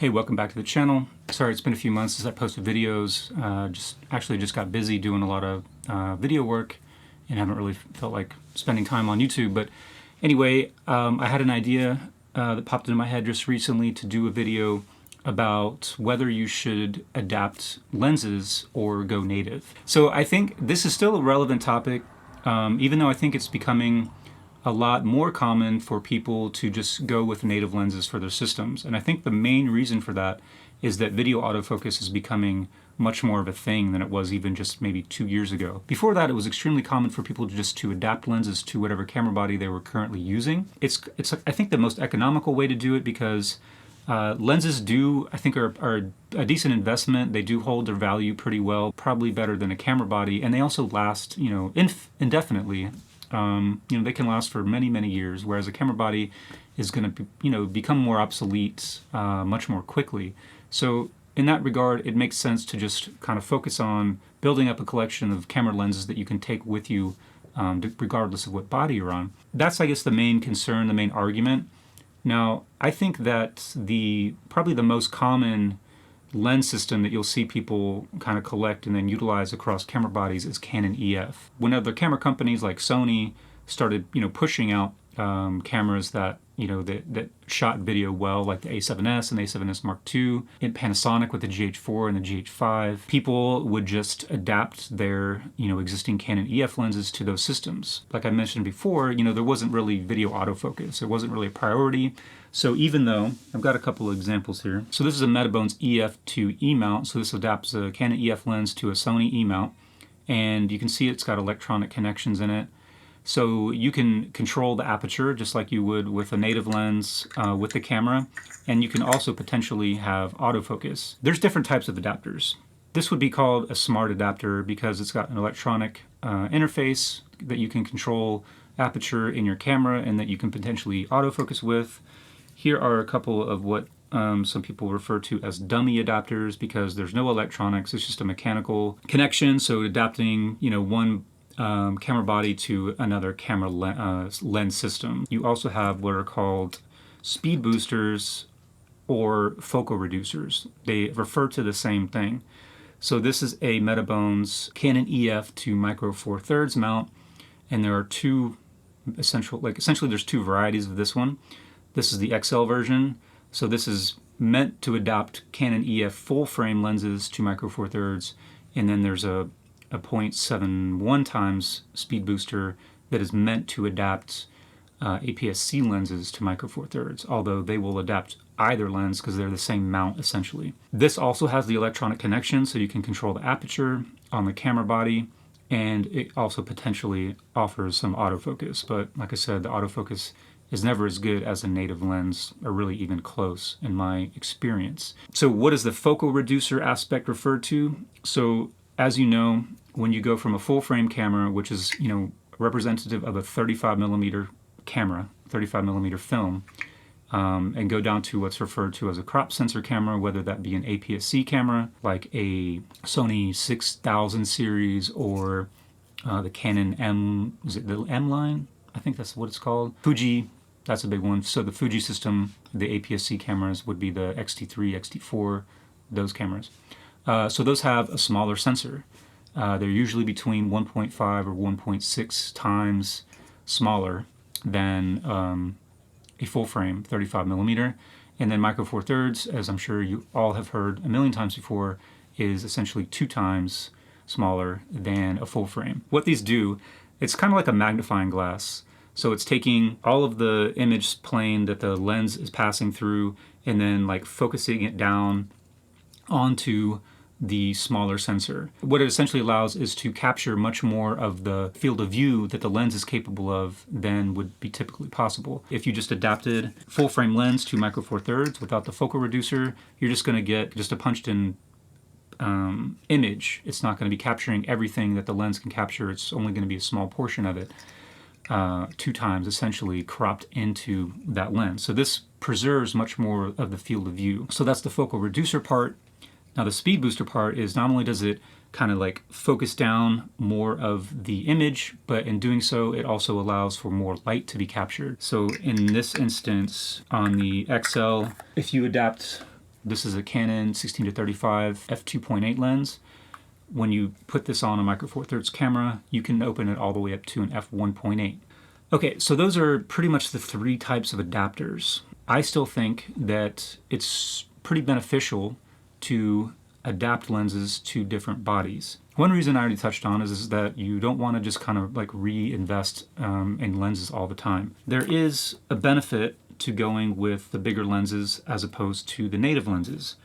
Hey, welcome back to the channel. Sorry, it's been a few months since I posted videos. Just got busy doing a lot of video work and haven't really felt like spending time on YouTube. But anyway, I had an idea that popped into my head just recently to do a video about whether you should adapt lenses or go native. So I think this is still a relevant topic, even though I think it's becoming a lot more common for people to just go with native lenses for their systems. And I think the main reason for that is that video autofocus is becoming much more of a thing than it was even just maybe 2 years ago. Before that, it was extremely common for people to adapt lenses to whatever camera body they were currently using. It's I think the most economical way to do it because lenses I think are a decent investment. They do hold their value pretty well, probably better than a camera body, and they also last, indefinitely. They can last for many, many years, whereas a camera body is going to, become more obsolete much more quickly. So in that regard, it makes sense to just kind of focus on building up a collection of camera lenses that you can take with you regardless of what body you're on. That's, I guess, the main concern, the main argument. Now, I think that probably the most common lens system that you'll see people kind of collect and then utilize across camera bodies is Canon EF. When other camera companies like Sony started, pushing out cameras that, that shot video well, like the A7S and A7S Mark II, and Panasonic with the GH4 and the GH5, people would just adapt their, existing Canon EF lenses to those systems. Like I mentioned before, there wasn't really video autofocus. It wasn't really a priority. So even though, I've got a couple of examples here. So this is a Metabones EF to E mount. So this adapts a Canon EF lens to a Sony E mount. And you can see it's got electronic connections in it. So you can control the aperture just like you would with a native lens with the camera. And you can also potentially have autofocus. There's different types of adapters. This would be called a smart adapter because it's got an electronic interface that you can control aperture in your camera and that you can potentially autofocus with. Here are a couple of what some people refer to as dummy adapters because there's no electronics, it's just a mechanical connection. So adapting, one camera body to another camera lens system. You also have what are called Speedboosters or focal reducers. They refer to the same thing. So this is a Metabones Canon EF to micro four thirds mount, and there are essentially there's two varieties of this one. This is the XL version. So this is meant to adapt Canon EF full frame lenses to micro four thirds, and then there's a 0.71 times speed booster that is meant to adapt aps-c lenses to micro four thirds, although they will adapt either lens because they're the same mount essentially. This also has the electronic connection, so you can control the aperture on the camera body, and it also potentially offers some autofocus. But like I said, the autofocus is never as good as a native lens, or really even close in my experience. So what is the focal reducer aspect referred to? So as you know, when you go from a full frame camera, which is, representative of a 35 millimeter camera, 35 millimeter film, and go down to what's referred to as a crop sensor camera, whether that be an aps-c camera, like a Sony 6000 series or the Canon is it the M line? I think that's what it's called. Fuji, that's a big one. So the Fuji system, the aps-c cameras would be the X-T3, X-T4, those cameras. So those have a smaller sensor. They're usually between 1.5 or 1.6 times smaller than a full frame 35 millimeter. And then micro four thirds, as I'm sure you all have heard a million times before, is essentially 2 times smaller than a full frame. What these do, it's kind of like a magnifying glass. So it's taking all of the image plane that the lens is passing through and then like focusing it down onto the smaller sensor. What it essentially allows is to capture much more of the field of view that the lens is capable of than would be typically possible. If you just adapted full frame lens to micro four thirds without the focal reducer, you're just going to get just a punched in image. It's not going to be capturing everything that the lens can capture. It's only going to be a small portion of it, 2 times essentially cropped into that lens. So this preserves much more of the field of view. So that's the focal reducer part. Now the speed booster part is not only does it kind of like focus down more of the image, but in doing so it also allows for more light to be captured. So in this instance on the XL, if you adapt This is a Canon 16-35 f2.8 lens. When you put this on a micro four thirds camera, you can open it all the way up to an f1.8. Okay, so those are pretty much the three types of adapters. I still think that it's pretty beneficial to adapt lenses to different bodies. One reason I already touched on is that you don't want to just kind of like reinvest in lenses all the time. There is a benefit to going with the bigger lenses as opposed to the native lenses.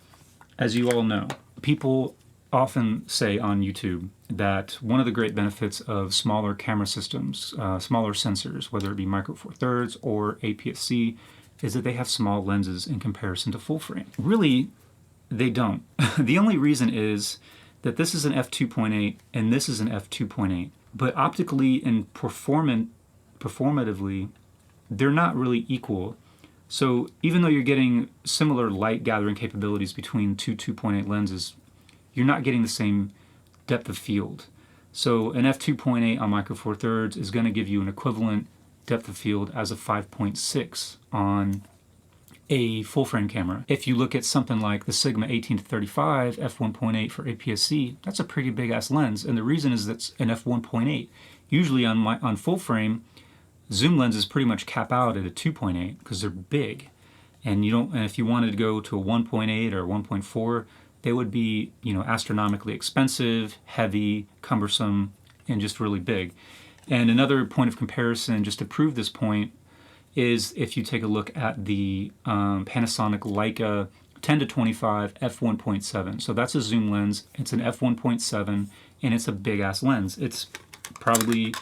As you all know, people often say on YouTube that one of the great benefits of smaller camera systems, smaller sensors, whether it be micro four thirds or aps-c, is that they have small lenses in comparison to full frame. Really, they don't. The only reason is that this is an f2.8 and this is an f2.8, but optically and performatively, they're not really equal. So even though you're getting similar light gathering capabilities between two 2.8 lenses, you're not getting the same depth of field. So an f2.8 on micro four thirds is going to give you an equivalent depth of field as a 5.6 on a full frame camera. If you look at something like the Sigma 18-35 f1.8 for aps-c, that's a pretty big ass lens, and the reason is that's an f1.8. Usually on full frame, zoom lenses pretty much cap out at a 2.8 because they're big, and if you wanted to go to a 1.8 or 1.4, they would be, astronomically expensive, heavy, cumbersome, and just really big. And another point of comparison, just to prove this point, is if you take a look at the Panasonic Leica 10-25 f1.7. So that's a zoom lens. It's an f1.7, and it's a big ass lens. It's probably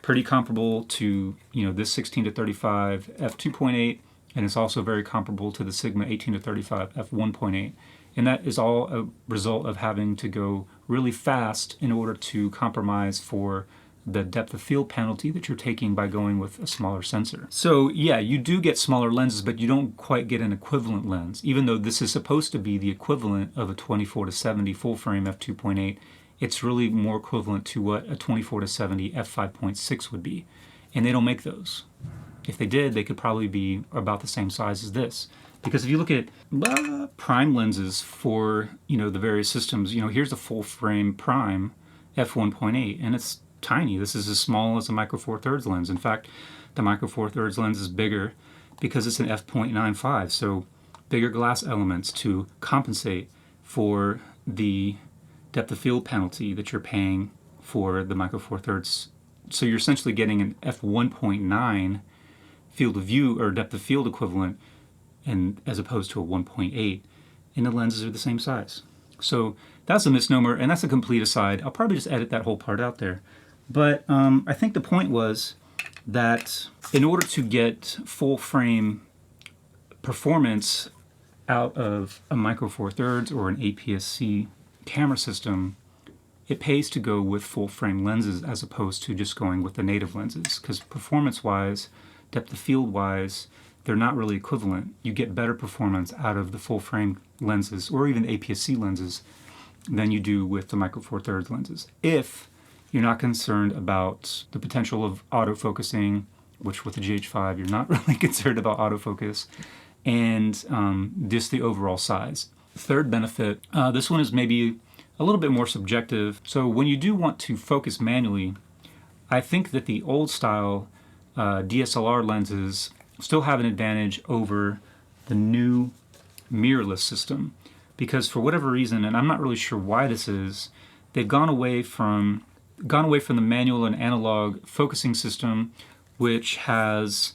pretty comparable to this 16-35 f2.8, and it's also very comparable to the Sigma 18-35 f1.8. And that is all a result of having to go really fast in order to compromise for the depth of field penalty that you're taking by going with a smaller sensor. So yeah, you do get smaller lenses, but you don't quite get an equivalent lens. Even though this is supposed to be the equivalent of a 24-70 full frame f2.8, it's really more equivalent to what a 24-70 f5.6 would be. And they don't make those. If they did, they could probably be about the same size as this. Because if you look at prime lenses for the various systems, here's a full frame prime f1.8, and it's tiny. This is as small as a micro four thirds lens. In fact, the micro four thirds lens is bigger because it's an f.95, so bigger glass elements to compensate for the depth of field penalty that you're paying for the micro four thirds. So you're essentially getting an f1.9 field of view or depth of field equivalent, and as opposed to a 1.8, and the lenses are the same size. So that's a misnomer, and that's a complete aside. I'll probably just edit that whole part out there. But I think the point was that in order to get full frame performance out of a micro four thirds or an aps-c camera system, it pays to go with full frame lenses as opposed to just going with the native lenses, because performance-wise, depth of field-wise, they're not really equivalent. You get better performance out of the full frame lenses or even aps-c lenses than you do with the micro four thirds lenses, if you're not concerned about the potential of autofocusing, which with the GH5 you're not really concerned about autofocus, and just the overall size. Third benefit, this one is maybe a little bit more subjective. So when you do want to focus manually, I think that the old style DSLR lenses still have an advantage over the new mirrorless system, because for whatever reason, and I'm not really sure why this is, they've gone away from the manual and analog focusing system, which has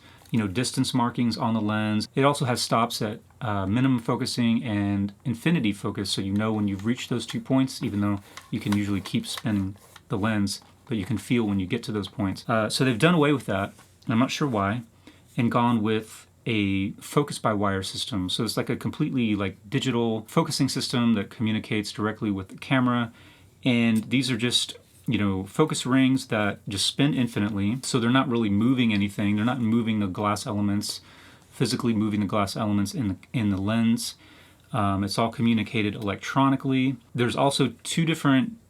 distance markings on the lens. It also has stops at minimum focusing and infinity focus, so when you've reached those 2 points, even though you can usually keep spinning the lens, but you can feel when you get to those points. So they've done away with that, and I'm not sure why, and gone with a focus by wire system. So it's like a completely digital focusing system that communicates directly with the camera, and these are just focus rings that just spin infinitely, so they're not really moving anything. They're not moving the glass elements, physically moving the glass elements in the lens. It's all communicated electronically. There's also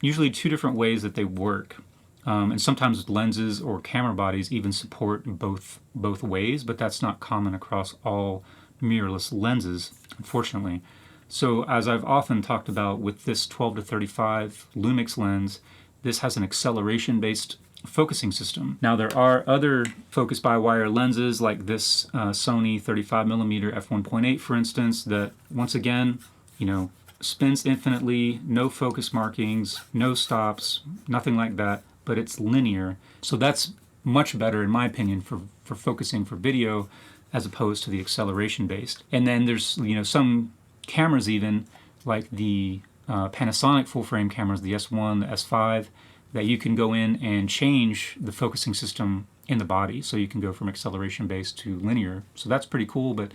usually two different ways that they work. And sometimes lenses or camera bodies even support both ways, but that's not common across all mirrorless lenses, unfortunately. So as I've often talked about with this 12 to 35 Lumix lens, this has an acceleration-based focusing system. Now there are other focus-by-wire lenses like this Sony 35mm f1.8, for instance, that once again, you know, spins infinitely, no focus markings, no stops, nothing like that, but it's linear. So that's much better, in my opinion, for focusing for video as opposed to the acceleration-based. And then there's, you know, some cameras even, like the Panasonic full-frame cameras, the S1, the S5, that you can go in and change the focusing system in the body. So you can go from acceleration-based to linear. So that's pretty cool, but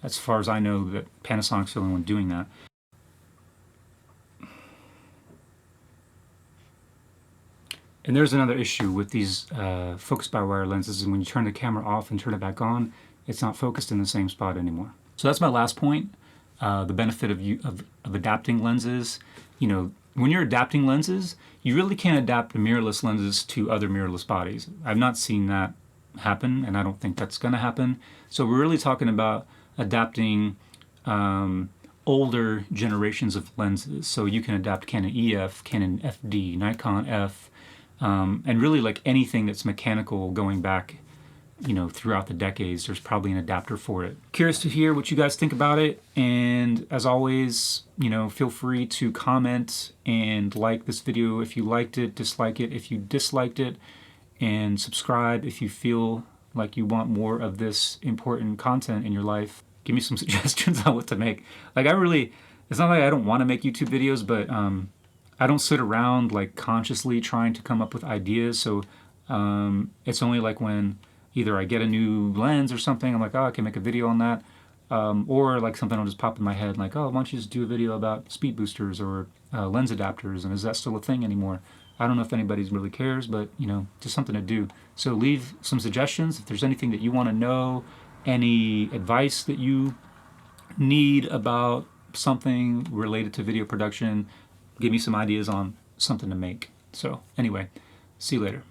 as far as I know, that Panasonic's the only one doing that. And there's another issue with these focus-by-wire lenses, and when you turn the camera off and turn it back on, it's not focused in the same spot anymore. So that's my last point, the benefit of adapting lenses. You know, when you're adapting lenses, you really can't adapt the mirrorless lenses to other mirrorless bodies. I've not seen that happen, and I don't think that's going to happen. So we're really talking about adapting older generations of lenses. So you can adapt Canon EF, Canon FD, Nikon F, and really like anything that's mechanical going back, you know, throughout the decades, there's probably an adapter for it. Curious to hear what you guys think about it, and as always, you know, feel free to comment and like this video if you liked it, dislike it if you disliked it, and subscribe if you feel like you want more of this important content in your life. Give me some suggestions on what to make. Like, it's not like I don't want to make YouTube videos, but I don't sit around like consciously trying to come up with ideas. So it's only like when either I get a new lens or something, I'm like, oh, I can make a video on that. Or like something will just pop in my head, like, oh, why don't you just do a video about Speedboosters or lens adapters, and is that still a thing anymore? I don't know if anybody really cares, but, you know, just something to do. So leave some suggestions if there's anything that you want to know, any advice that you need about something related to video production. Give me some ideas on something to make. So anyway, see you later.